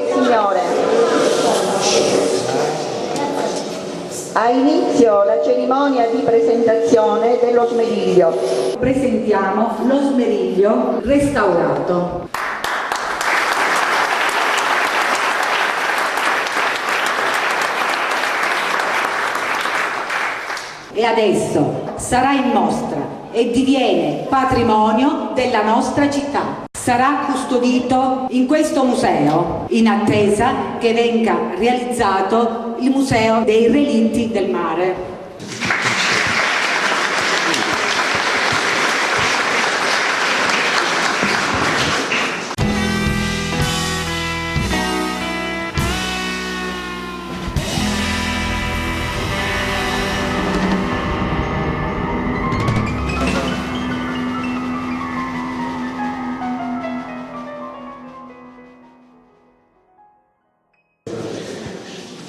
e signore, ha inizio la cerimonia di presentazione dello smeriglio. Presentiamo lo smeriglio restaurato. E adesso sarà in mostra e diviene patrimonio della nostra città. Sarà custodito in questo museo in attesa che venga realizzato il Museo dei Relitti del Mare.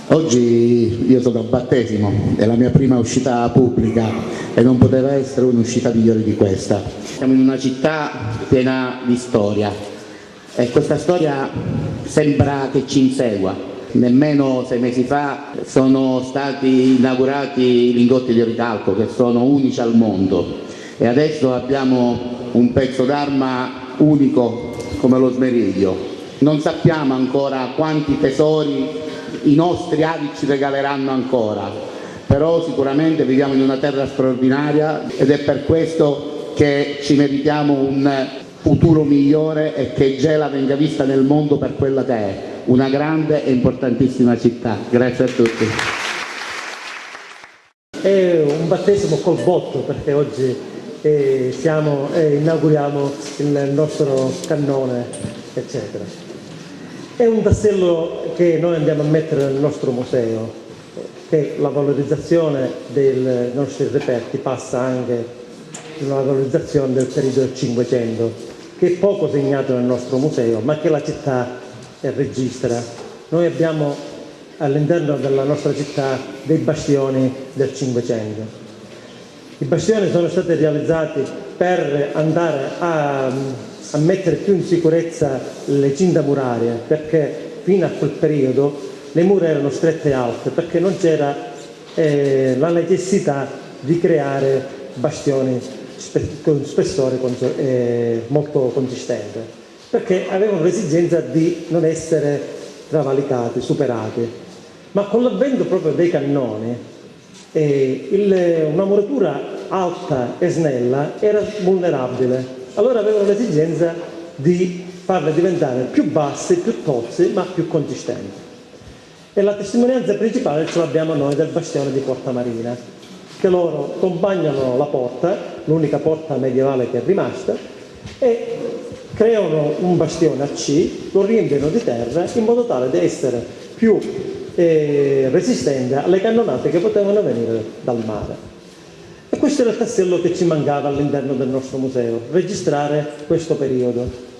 Oggi io sono al battesimo, è la mia prima uscita pubblica e non poteva essere un'uscita migliore di questa. Siamo in una città piena di storia e questa storia sembra che ci insegua. Nemmeno 6 mesi fa sono stati inaugurati i lingotti di ricalco che sono unici al mondo e adesso abbiamo un pezzo d'arma unico come lo smeriglio. Non sappiamo ancora quanti tesori i nostri avi ci regaleranno ancora, però sicuramente viviamo in una terra straordinaria ed è per questo che ci meritiamo un futuro migliore e che Gela venga vista nel mondo per quella che è, una grande e importantissima città. Grazie a tutti. È un battesimo col botto perché oggi inauguriamo il nostro cannone, eccetera. È un tassello che noi andiamo a mettere nel nostro museo, che la valorizzazione dei nostri reperti passa anche una valorizzazione del periodo del Cinquecento, che è poco segnato nel nostro museo, ma che la città registra. Noi abbiamo all'interno della nostra città dei bastioni del Cinquecento. I bastioni sono stati realizzati per andare a mettere più in sicurezza le cinta murarie, perché fino a quel periodo le mura erano strette e alte, perché non c'era la necessità di creare bastioni con spessore molto consistente, perché avevano l'esigenza di non essere travalicati, superati. Ma con l'avvento proprio dei cannoni, una muratura alta e snella era vulnerabile. Allora avevano l'esigenza di farle diventare più basse, più tozze, ma più consistenti. E la testimonianza principale ce l'abbiamo noi del bastione di Porta Marina, che loro compagnano la porta, l'unica porta medievale che è rimasta, e creano un bastione a C, lo riempiono di terra in modo tale da essere più resistente alle cannonate che potevano venire dal mare. E questo era il tassello che ci mancava all'interno del nostro museo, registrare questo periodo.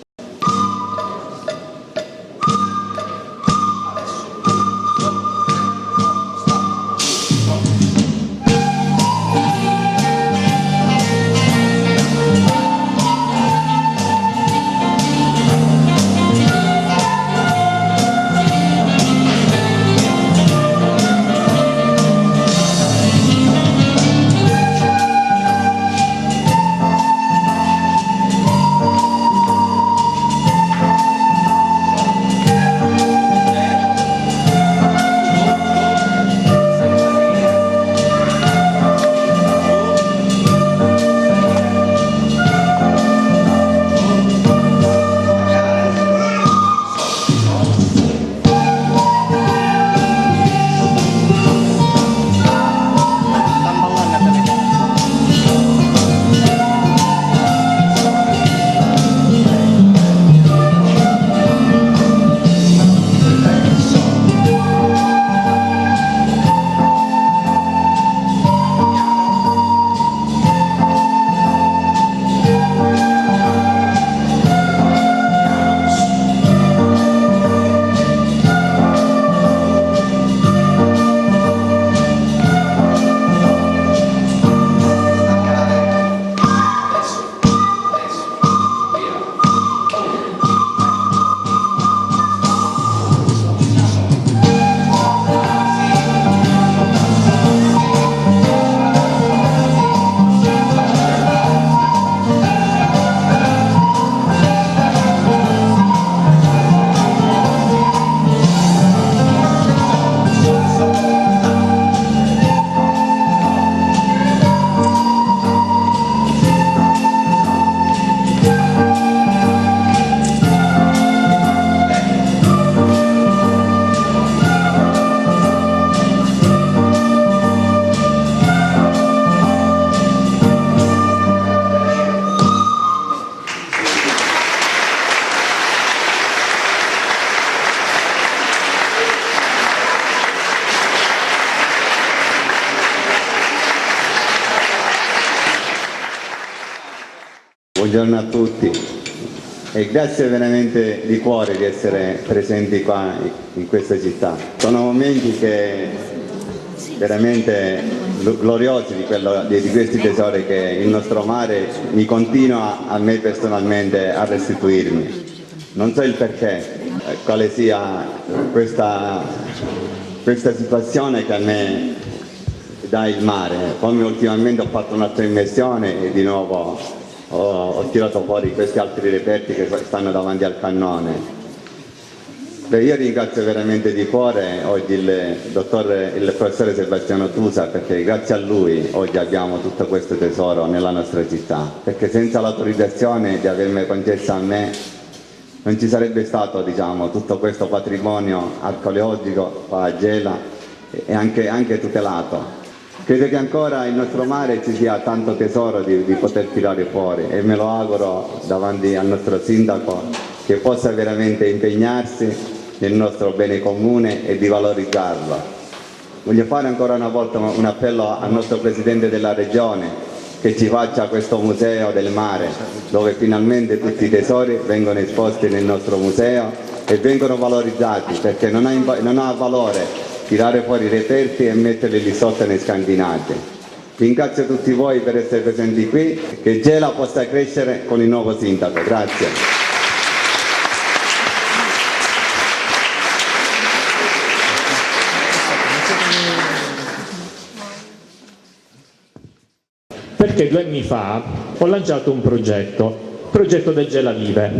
Buongiorno a tutti e grazie veramente di cuore di essere presenti qua in questa città. Sono momenti che veramente gloriosi di questi tesori che il nostro mare mi continua a me personalmente a restituirmi. Non so il perché, quale sia questa situazione che a me dà il mare. Come ultimamente ho fatto un'altra immersione e di nuovo ho tirato fuori questi altri reperti che stanno davanti al cannone. Beh, io ringrazio veramente di cuore oggi il professore Sebastiano Tusa, perché grazie a lui oggi abbiamo tutto questo tesoro nella nostra città, perché senza l'autorizzazione di avermi concessa a me non ci sarebbe stato, diciamo, tutto questo patrimonio archeologico qua a Gela e anche tutelato. Credo che ancora il nostro mare ci sia tanto tesoro di poter tirare fuori e me lo auguro davanti al nostro sindaco che possa veramente impegnarsi nel nostro bene comune e di valorizzarlo. Voglio fare ancora una volta un appello al nostro Presidente della Regione che ci faccia questo museo del mare dove finalmente tutti i tesori vengono esposti nel nostro museo e vengono valorizzati, perché non ha valore tirare fuori i reperti e metterli lì sotto nei scandinati. Ringrazio tutti voi per essere presenti qui, che Gela possa crescere con il nuovo sindaco. Grazie. Perché 2 anni fa ho lanciato un progetto, il progetto del Gela Vive.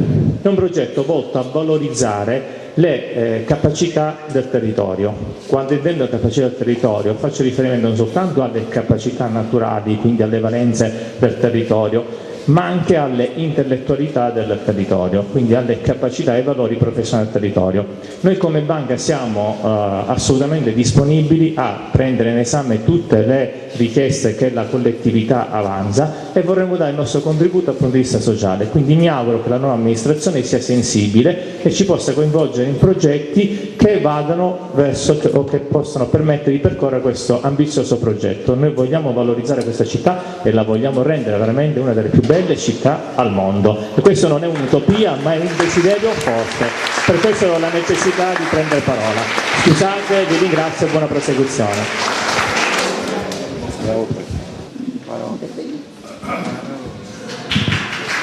È un progetto volto a valorizzare le capacità del territorio. Quando intendo capacità del territorio faccio riferimento non soltanto alle capacità naturali, quindi alle valenze del territorio, ma anche alle intellettualità del territorio, quindi alle capacità e valori professionali del territorio. Noi come banca siamo assolutamente disponibili a prendere in esame tutte le richieste che la collettività avanza e vorremmo dare il nostro contributo dal punto di vista sociale, quindi mi auguro che la nuova amministrazione sia sensibile e ci possa coinvolgere in progetti che vadano verso o che possano permettere di percorrere questo ambizioso progetto. Noi vogliamo valorizzare questa città e la vogliamo rendere veramente una delle più belle città al mondo e questo non è un'utopia ma è un desiderio forte, per questo ho la necessità di prendere parola. Scusate, vi ringrazio e buona prosecuzione.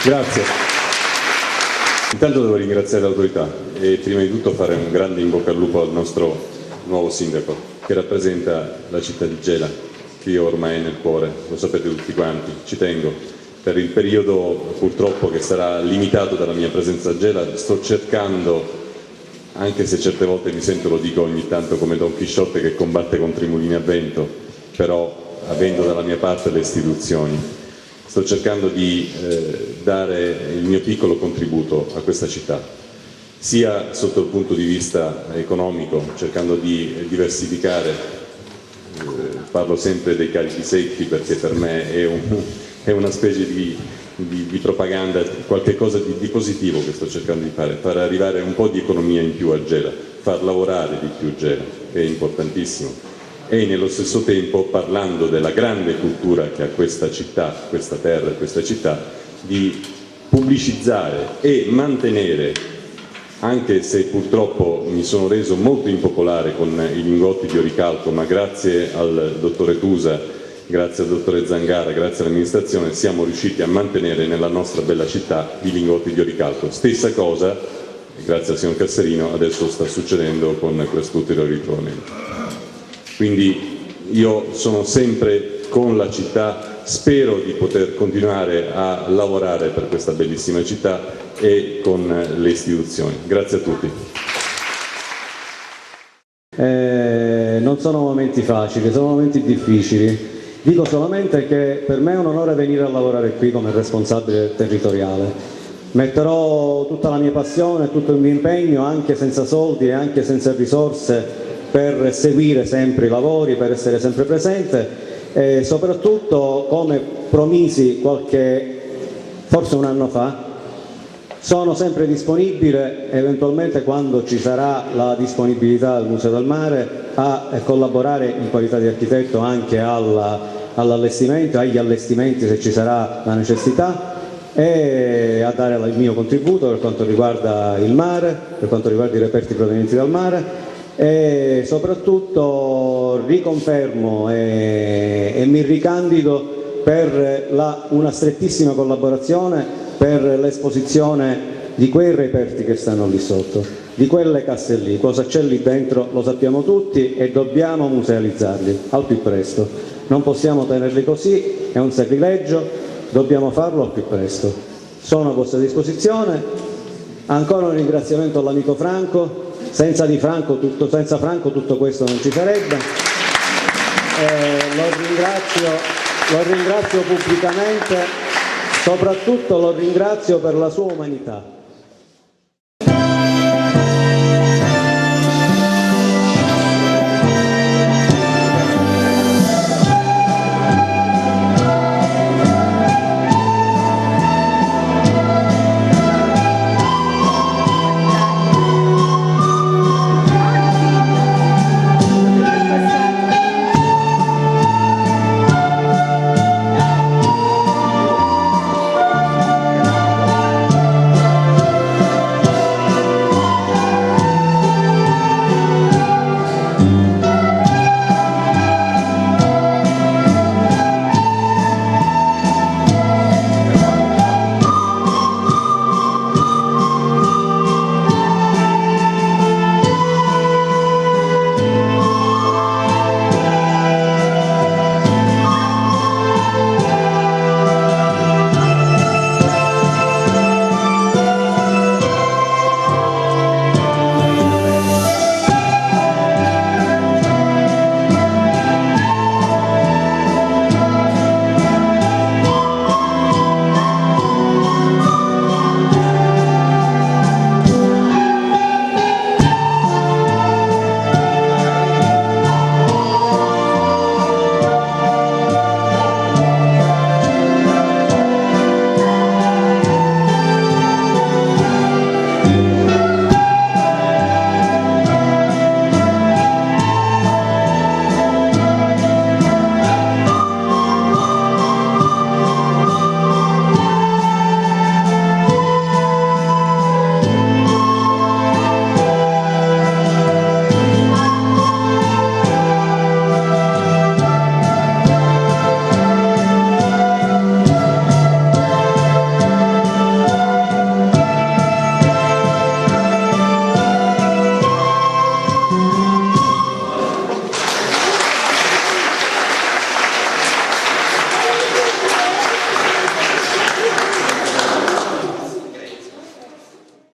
Grazie. Intanto devo ringraziare l'autorità e prima di tutto fare un grande in bocca al lupo al nostro nuovo sindaco che rappresenta la città di Gela, che io ormai nel cuore, lo sapete tutti quanti, ci tengo. Per il periodo purtroppo che sarà limitato dalla mia presenza a Gela sto cercando, anche se certe volte mi sento, lo dico ogni tanto come Don Chisciotte che combatte contro i mulini a vento, però avendo dalla mia parte le istituzioni, sto cercando di dare il mio piccolo contributo a questa città, sia sotto il punto di vista economico, cercando di diversificare, parlo sempre dei carichi secchi perché per me è una specie di propaganda, qualche cosa di positivo che sto cercando di far arrivare un po' di economia in più a Gela, far lavorare di più Gela, è importantissimo. E nello stesso tempo, parlando della grande cultura che ha questa città, questa terra, questa città, di pubblicizzare e mantenere, anche se purtroppo mi sono reso molto impopolare con i lingotti di oricalco, ma grazie al dottore Tusa, grazie al dottore Zangara, grazie all'amministrazione, siamo riusciti a mantenere nella nostra bella città i lingotti di oricalco. Stessa cosa, grazie al signor Casserino, adesso sta succedendo con questo ulteriore ritrovamento. Quindi io sono sempre con la città, spero di poter continuare a lavorare per questa bellissima città e con le istituzioni. Grazie a tutti. Non sono momenti facili, sono momenti difficili. Dico solamente che per me è un onore venire a lavorare qui come responsabile territoriale. Metterò tutta la mia passione, tutto il mio impegno, anche senza soldi e anche senza risorse, per seguire sempre i lavori, per essere sempre presente e soprattutto, come promisi forse un anno fa, sono sempre disponibile eventualmente quando ci sarà la disponibilità del Museo del Mare a collaborare in qualità di architetto anche all'allestimento, agli allestimenti se ci sarà la necessità e a dare il mio contributo per quanto riguarda il mare, per quanto riguarda i reperti provenienti dal mare, e soprattutto riconfermo e mi ricandido per una strettissima collaborazione per l'esposizione di quei reperti che stanno lì sotto, di quelle casse lì. Cosa c'è lì dentro lo sappiamo tutti e dobbiamo musealizzarli al più presto. Non possiamo tenerli così, è un sacrilegio, dobbiamo farlo al più presto. Sono a vostra disposizione. Ancora un ringraziamento all'amico Franco. Senza Franco tutto questo non ci sarebbe. Lo ringrazio pubblicamente, soprattutto lo ringrazio per la sua umanità.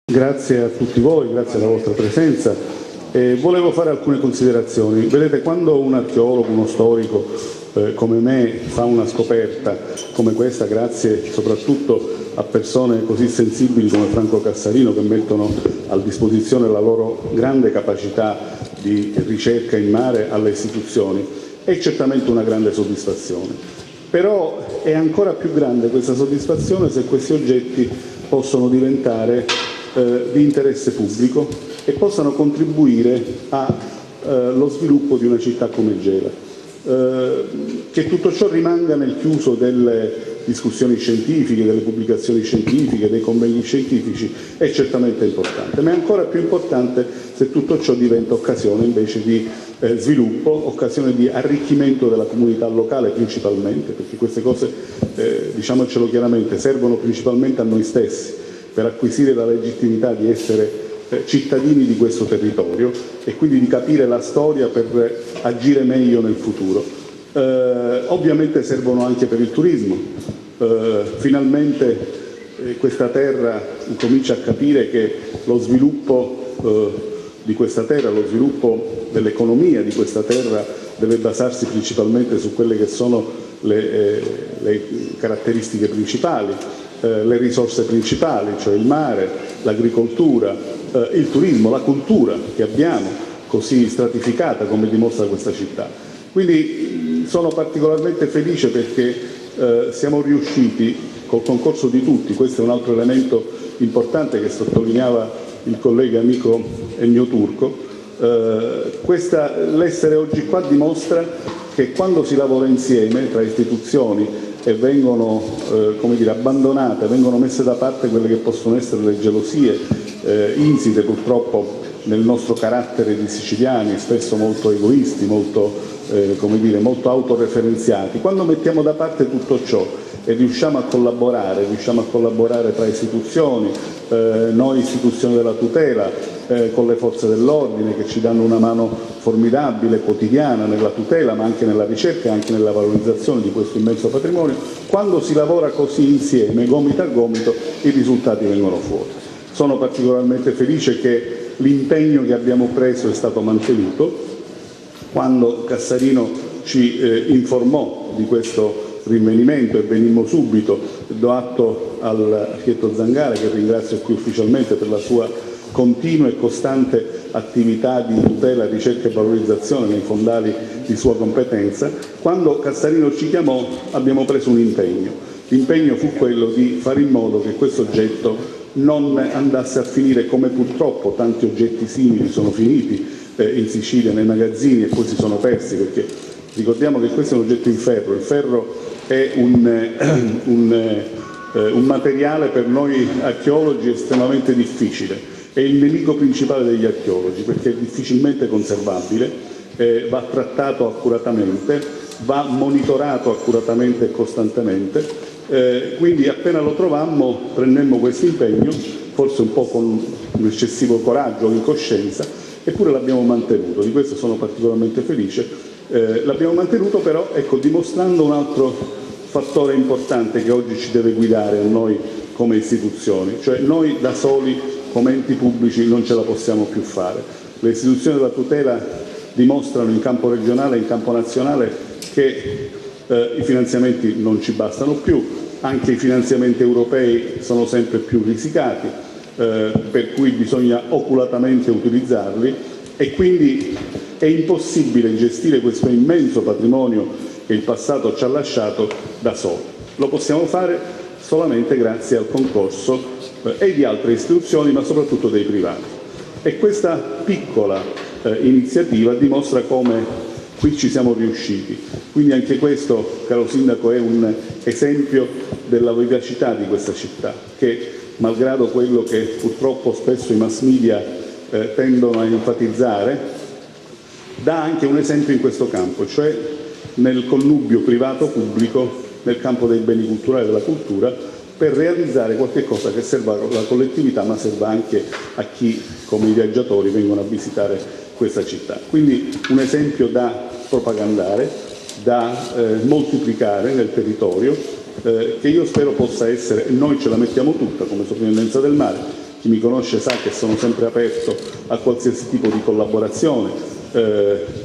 Grazie a tutti voi, grazie alla vostra presenza. Volevo fare alcune considerazioni. Vedete, quando un archeologo, uno storico come me fa una scoperta come questa, grazie soprattutto a persone così sensibili come Franco Cassarino, che mettono a disposizione la loro grande capacità di ricerca in mare alle istituzioni, è certamente una grande soddisfazione. Però è ancora più grande questa soddisfazione se questi oggetti possono diventare di interesse pubblico e possano contribuire allo sviluppo di una città come Gela. Che tutto ciò rimanga nel chiuso delle discussioni scientifiche, delle pubblicazioni scientifiche, dei convegni scientifici è certamente importante, ma è ancora più importante se tutto ciò diventa occasione invece di sviluppo, occasione di arricchimento della comunità locale principalmente, perché queste cose, diciamocelo chiaramente, servono principalmente a noi stessi per acquisire la legittimità di essere cittadini di questo territorio e quindi di capire la storia per agire meglio nel futuro. Ovviamente servono anche per il turismo. Finalmente questa terra comincia a capire che lo sviluppo di questa terra, lo sviluppo dell'economia di questa terra deve basarsi principalmente su quelle che sono le caratteristiche principali, le risorse principali, cioè il mare, l'agricoltura, il turismo, la cultura che abbiamo così stratificata come dimostra questa città. Quindi sono particolarmente felice perché siamo riusciti col concorso di tutti, questo è un altro elemento importante che sottolineava il collega amico Ennio Turco, l'essere oggi qua dimostra che quando si lavora insieme tra istituzioni e vengono come dire, abbandonate, vengono messe da parte quelle che possono essere le gelosie insite purtroppo nel nostro carattere di siciliani, spesso molto egoisti, molto, come dire, molto autoreferenziati. Quando mettiamo da parte tutto ciò e riusciamo a collaborare tra istituzioni, noi istituzioni della tutela, con le forze dell'ordine che ci danno una mano formidabile, quotidiana, nella tutela ma anche nella ricerca e anche nella valorizzazione di questo immenso patrimonio, quando si lavora così insieme, gomito a gomito, i risultati vengono fuori. Sono particolarmente felice che l'impegno che abbiamo preso è stato mantenuto. Quando Cassarino ci informò di questo rinvenimento e venimmo subito, do atto all'architetto Zangara, che ringrazio qui ufficialmente per la sua continua e costante attività di tutela, ricerca e valorizzazione nei fondali di sua competenza. Quando Cassarino ci chiamò abbiamo preso un impegno. L'impegno fu quello di fare in modo che questo oggetto non andasse a finire come purtroppo tanti oggetti simili sono finiti in Sicilia nei magazzini e poi si sono persi, perché ricordiamo che questo è un oggetto in ferro. Il ferro è un materiale per noi archeologi estremamente difficile, è il nemico principale degli archeologi perché è difficilmente conservabile, va trattato accuratamente, va monitorato accuratamente e costantemente. Quindi appena lo trovammo prendemmo questo impegno, forse un po' con un eccessivo coraggio o incoscienza, eppure l'abbiamo mantenuto. Di questo sono particolarmente felice. L'abbiamo mantenuto però, ecco, dimostrando un altro fattore importante che oggi ci deve guidare a noi come istituzioni, cioè noi da soli come enti pubblici non ce la possiamo più fare. Le istituzioni della tutela dimostrano in campo regionale e in campo nazionale che i finanziamenti non ci bastano più, anche i finanziamenti europei sono sempre più risicati, per cui bisogna oculatamente utilizzarli e quindi è impossibile gestire questo immenso patrimonio che il passato ci ha lasciato da soli. Lo possiamo fare solamente grazie al concorso e di altre istituzioni, ma soprattutto dei privati. E questa piccola iniziativa dimostra come qui ci siamo riusciti. Quindi anche questo, caro Sindaco, è un esempio della vivacità di questa città, che malgrado quello che purtroppo spesso i mass media tendono a enfatizzare, dà anche un esempio in questo campo, cioè nel connubio privato-pubblico nel campo dei beni culturali e della cultura, per realizzare qualche cosa che serva alla collettività ma serva anche a chi, come i viaggiatori, vengono a visitare questa città. Quindi un esempio da propagandare, da moltiplicare nel territorio, che io spero possa essere, e noi ce la mettiamo tutta come Soprintendenza del Mare, chi mi conosce sa che sono sempre aperto a qualsiasi tipo di collaborazione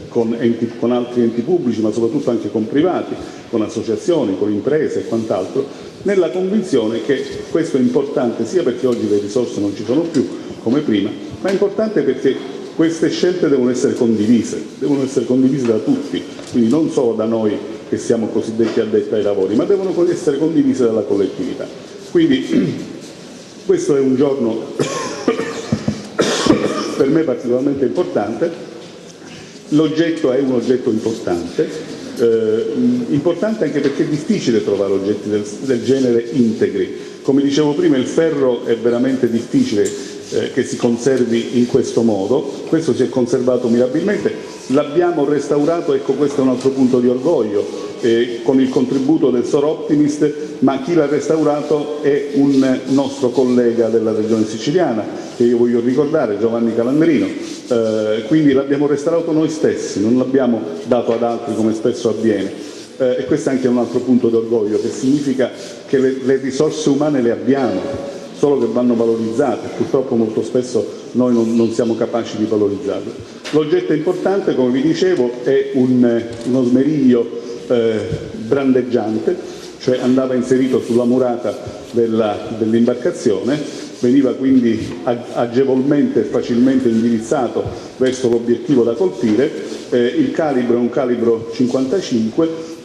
con altri enti pubblici, ma soprattutto anche con privati, con associazioni, con imprese e quant'altro, nella convinzione che questo è importante sia perché oggi le risorse non ci sono più come prima, ma è importante perché queste scelte devono essere condivise da tutti, quindi non solo da noi che siamo cosiddetti addetti ai lavori, ma devono essere condivise dalla collettività. Quindi questo è un giorno per me particolarmente importante. L'oggetto è un oggetto importante, importante anche perché è difficile trovare oggetti del genere integri. Come dicevo prima, il ferro è veramente difficile che si conservi in questo modo, questo si è conservato mirabilmente, l'abbiamo restaurato, ecco questo è un altro punto di orgoglio, con il contributo del Sor Optimist, ma chi l'ha restaurato è un nostro collega della regione siciliana, che io voglio ricordare, Giovanni Calandrino, quindi l'abbiamo restaurato noi stessi, non l'abbiamo dato ad altri come spesso avviene. E questo è anche un altro punto di orgoglio, che significa che le risorse umane le abbiamo, solo che vanno valorizzate, purtroppo molto spesso noi non siamo capaci di valorizzarle. L'oggetto importante, come vi dicevo, è uno smeriglio brandeggiante, cioè andava inserito sulla murata dell'imbarcazione, veniva quindi agevolmente e facilmente indirizzato verso l'obiettivo da colpire. Il calibro è un calibro 55.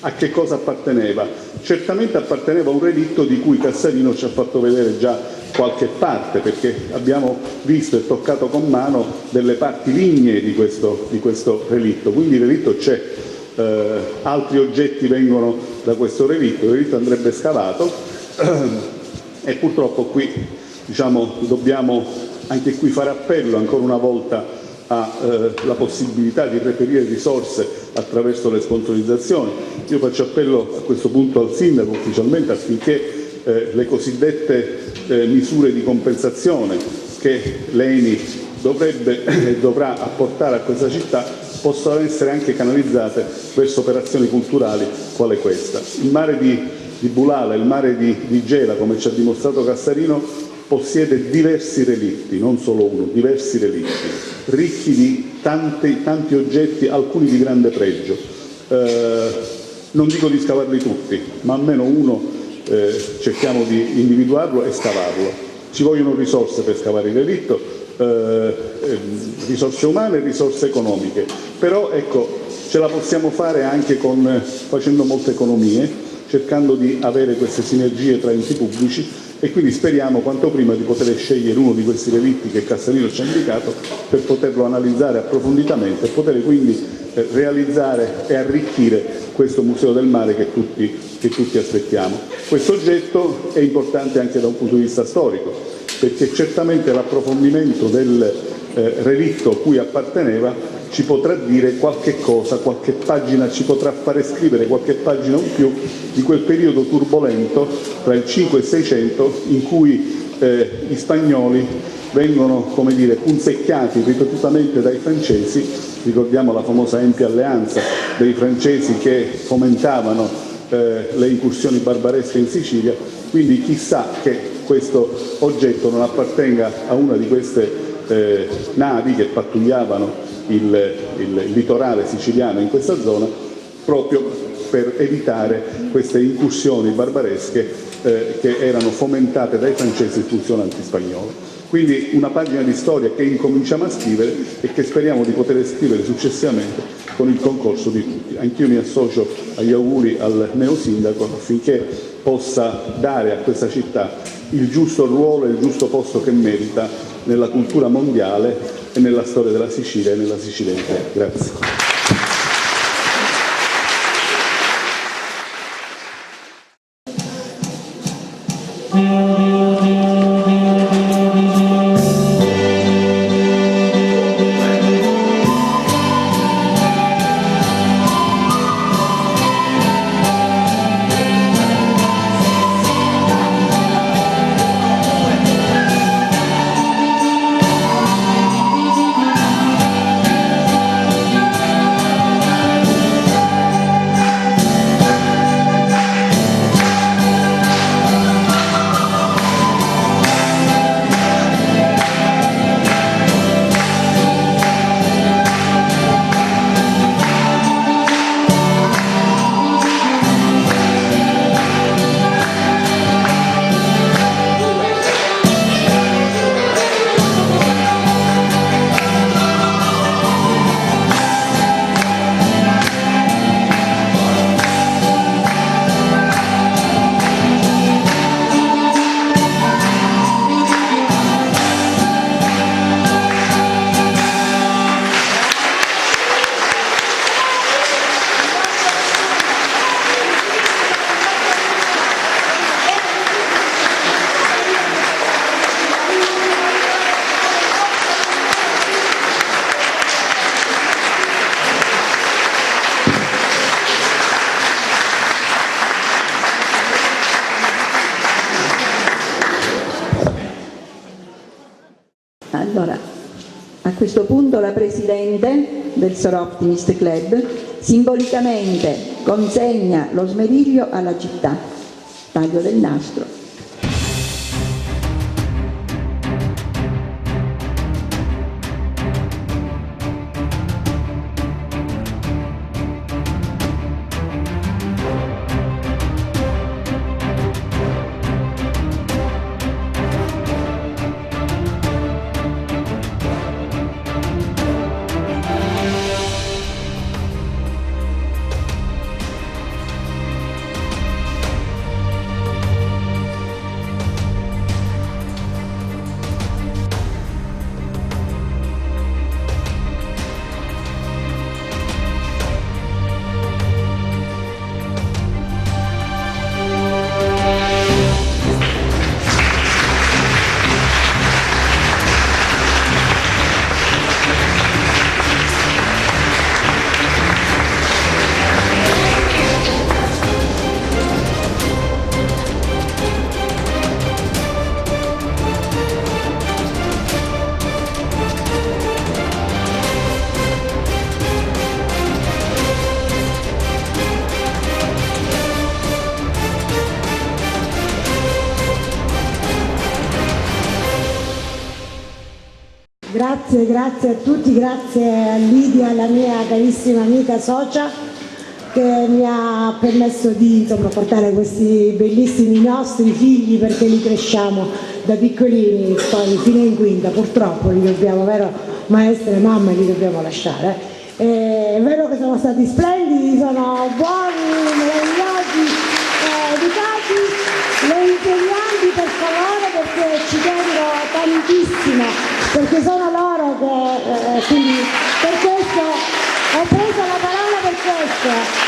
A che cosa apparteneva? Certamente apparteneva a un relitto di cui Cassarino ci ha fatto vedere già qualche parte, perché abbiamo visto e toccato con mano delle parti lignee di questo relitto, quindi il relitto c'è. altri oggetti vengono da questo relitto. Il relitto andrebbe scavato e purtroppo qui dobbiamo anche qui fare appello ancora una volta alla possibilità di reperire risorse attraverso le sponsorizzazioni. Io faccio appello a questo punto al Sindaco ufficialmente affinché le cosiddette misure di compensazione che l'ENI dovrebbe e dovrà apportare a questa città possano essere anche canalizzate verso operazioni culturali quale questa. Il mare di Bulala, il mare di Gela, come ci ha dimostrato Cassarino, possiede diversi relitti, non solo uno, diversi relitti, ricchi di tanti oggetti, alcuni di grande pregio. Non dico di scavarli tutti, ma almeno uno cerchiamo di individuarlo e scavarlo. Ci vogliono risorse per scavare il relitto, risorse umane e risorse economiche, però ecco, ce la possiamo fare anche facendo molte economie, cercando di avere queste sinergie tra enti pubblici, e quindi speriamo quanto prima di poter scegliere uno di questi relitti che Cassarino ci ha indicato per poterlo analizzare approfonditamente e poter quindi realizzare e arricchire questo Museo del Mare che tutti aspettiamo. Questo oggetto è importante anche da un punto di vista storico, perché certamente l'approfondimento del relitto a cui apparteneva ci potrà dire qualche cosa, qualche pagina, ci potrà fare scrivere qualche pagina in più di quel periodo turbolento tra il 5 e il 600 in cui gli spagnoli vengono, come dire, punzecchiati ripetutamente dai francesi. Ricordiamo la famosa ampia alleanza dei francesi che fomentavano le incursioni barbaresche in Sicilia, quindi chissà che questo oggetto non appartenga a una di queste navi che pattugliavano il litorale siciliano in questa zona, proprio per evitare queste incursioni barbaresche che erano fomentate dai francesi in funzione antispagnolo. Quindi una pagina di storia che incominciamo a scrivere e che speriamo di poter scrivere successivamente con il concorso di tutti. Anch'io mi associo agli auguri al neosindaco affinché possa dare a questa città il giusto ruolo e il giusto posto che merita nella cultura mondiale e nella storia della Sicilia e nella Sicilia intera. Grazie. Allora, a questo punto la Presidente del Sor Optimist Club simbolicamente consegna lo smeriglio alla città. Taglio del nastro. grazie a tutti, grazie a Lidia, la mia carissima amica socia, che mi ha permesso di portare questi bellissimi nostri figli, perché li cresciamo da piccolini, poi fino in quinta, purtroppo li dobbiamo, vero maestre e mamme, li dobbiamo lasciare. È vero che sono stati splendidi, sono buoni, meravigliosi, educati, le insegnanti per favore, perché ci tengo tantissimo, perché sono loro che, quindi per questo ho preso la parola, per questo.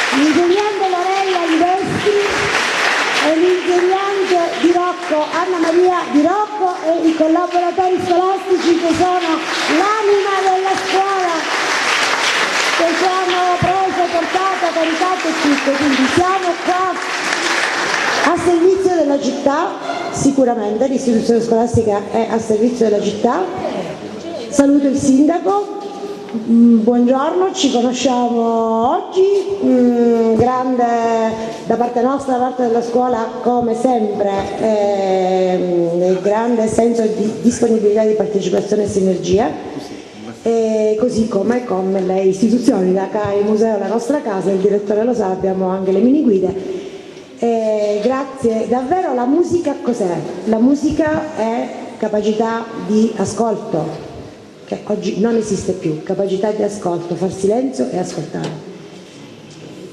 L'insegnante Lorella Livesti e l'insegnante di Rocco, Anna Maria Di Rocco, e i collaboratori scolastici che sono l'anima della scuola, che ci hanno preso, portato, caricato e tutto, quindi siamo qua a servizio della città, sicuramente l'istituzione scolastica è a servizio della città. Saluto il sindaco, buongiorno, ci conosciamo oggi, grande da parte nostra, da parte della scuola come sempre, grande senso di disponibilità, di partecipazione e sinergia, così come con le istituzioni, da CAI Museo, la nostra casa, il direttore lo sa, abbiamo anche le mini guide. Grazie, davvero la musica cos'è? La musica è capacità di ascolto, che oggi non esiste più, capacità di ascolto, far silenzio e ascoltare,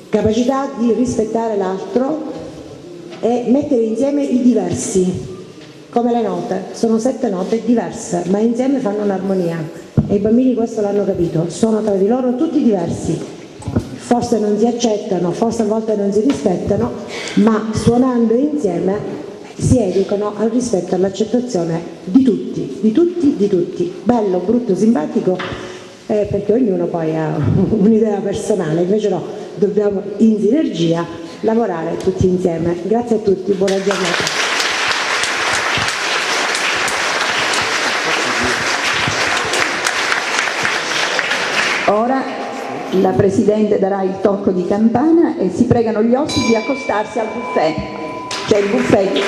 capacità di rispettare l'altro e mettere insieme i diversi, come le note, sono 7 note diverse, ma insieme fanno un'armonia e i bambini questo l'hanno capito, sono tra di loro tutti diversi. Forse non si accettano, forse a volte non si rispettano, ma suonando insieme si educano al rispetto e all'accettazione di tutti, di tutti, di tutti, bello, brutto, simpatico, perché ognuno poi ha un'idea personale, invece no, dobbiamo in sinergia lavorare tutti insieme. Grazie a tutti, buona giornata. Ora la Presidente darà il tocco di campana e si pregano gli ospiti di accostarsi al buffet. C'è il buffet.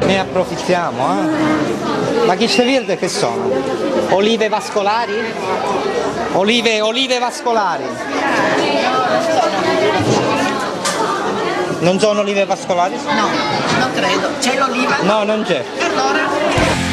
Ne approfittiamo, eh? Ma queste verde che sono? Olive vascolari? Olive vascolari. Non sono olive vascolari? No, non credo. C'è l'oliva? No, non c'è. Allora?